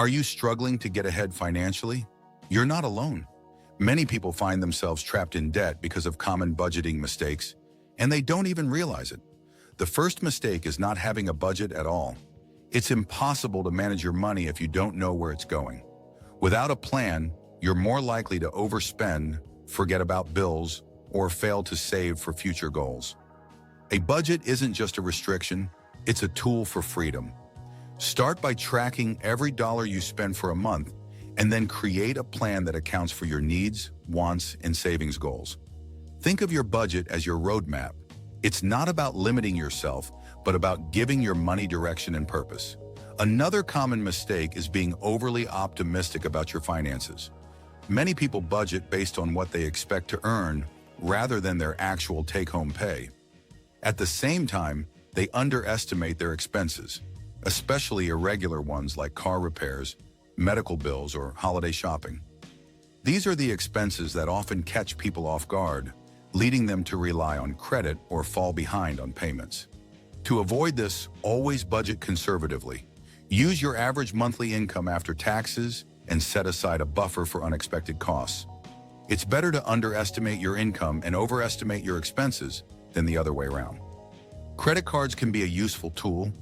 Are you struggling to get ahead financially? You're not alone. Many people find themselves trapped in debt because of common budgeting mistakes, and they don't even realize it. The first mistake is not having a budget at all. It's impossible to manage your money if you don't know where it's going. Without a plan, you're more likely to overspend, forget about bills, or fail to save for future goals. A budget isn't just a restriction, it's a tool for freedom. Start by tracking every dollar you spend for a month, and then create a plan that accounts for your needs, wants, and savings goals. Think of your budget as your roadmap. It's not about limiting yourself, but about giving your money direction and purpose. Another common mistake is being overly optimistic about your finances. Many people budget based on what they expect to earn rather than their actual take-home pay. At the same time, they underestimate their expenses, especially irregular ones like car repairs, medical bills, or holiday shopping. These are the expenses that often catch people off guard, leading them to rely on credit or fall behind on payments. To avoid this, always budget conservatively. Use your average monthly income after taxes and set aside a buffer for unexpected costs. It's better to underestimate your income and overestimate your expenses than the other way around. Credit cards can be a useful tool,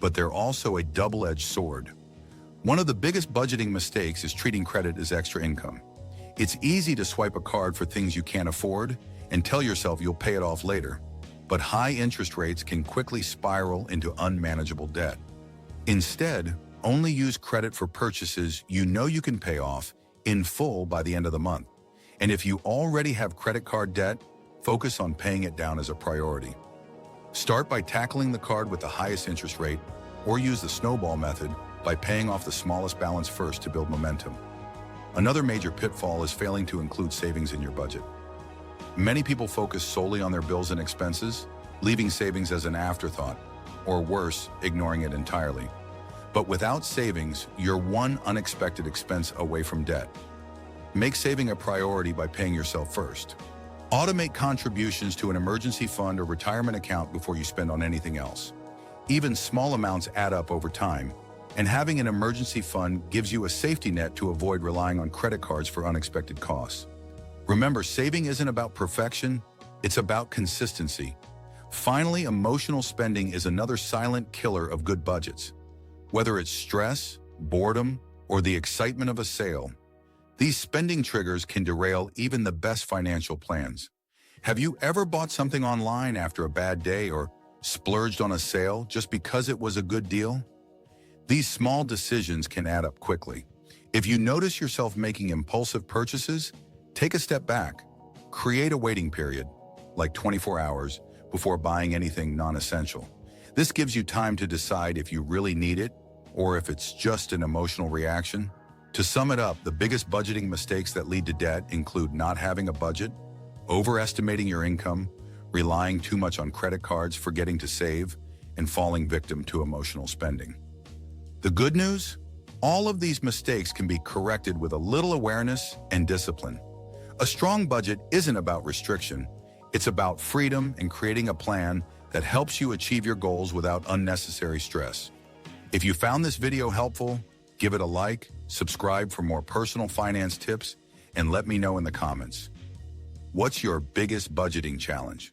but they're also a double-edged sword. One of the biggest budgeting mistakes is treating credit as extra income. It's easy to swipe a card for things you can't afford and tell yourself you'll pay it off later, but high interest rates can quickly spiral into unmanageable debt. Instead, only use credit for purchases you know you can pay off in full by the end of the month. And if you already have credit card debt, focus on paying it down as a priority. Start by tackling the card with the highest interest rate, or use the snowball method by paying off the smallest balance first to build momentum. Another major pitfall is failing to include savings in your budget. Many people focus solely on their bills and expenses, leaving savings as an afterthought, or worse, ignoring it entirely. But without savings, you're one unexpected expense away from debt. Make saving a priority by paying yourself first. Automate contributions to an emergency fund or retirement account before you spend on anything else. Even small amounts add up over time, and having an emergency fund gives you a safety net to avoid relying on credit cards for unexpected costs. Remember, saving isn't about perfection, it's about consistency. Finally, emotional spending is another silent killer of good budgets. Whether it's stress, boredom, or the excitement of a sale, these spending triggers can derail even the best financial plans. Have you ever bought something online after a bad day or splurged on a sale just because it was a good deal? These small decisions can add up quickly. If you notice yourself making impulsive purchases, take a step back. Create a waiting period, like 24 hours, before buying anything non-essential. This gives you time to decide if you really need it or if it's just an emotional reaction. To sum it up, the biggest budgeting mistakes that lead to debt include not having a budget, overestimating your income, relying too much on credit cards, forgetting to save, and falling victim to emotional spending. The good news? All of these mistakes can be corrected with a little awareness and discipline. A strong budget isn't about restriction. It's about freedom and creating a plan that helps you achieve your goals without unnecessary stress. If you found this video helpful, give it a like, subscribe for more personal finance tips, and let me know in the comments. What's your biggest budgeting challenge?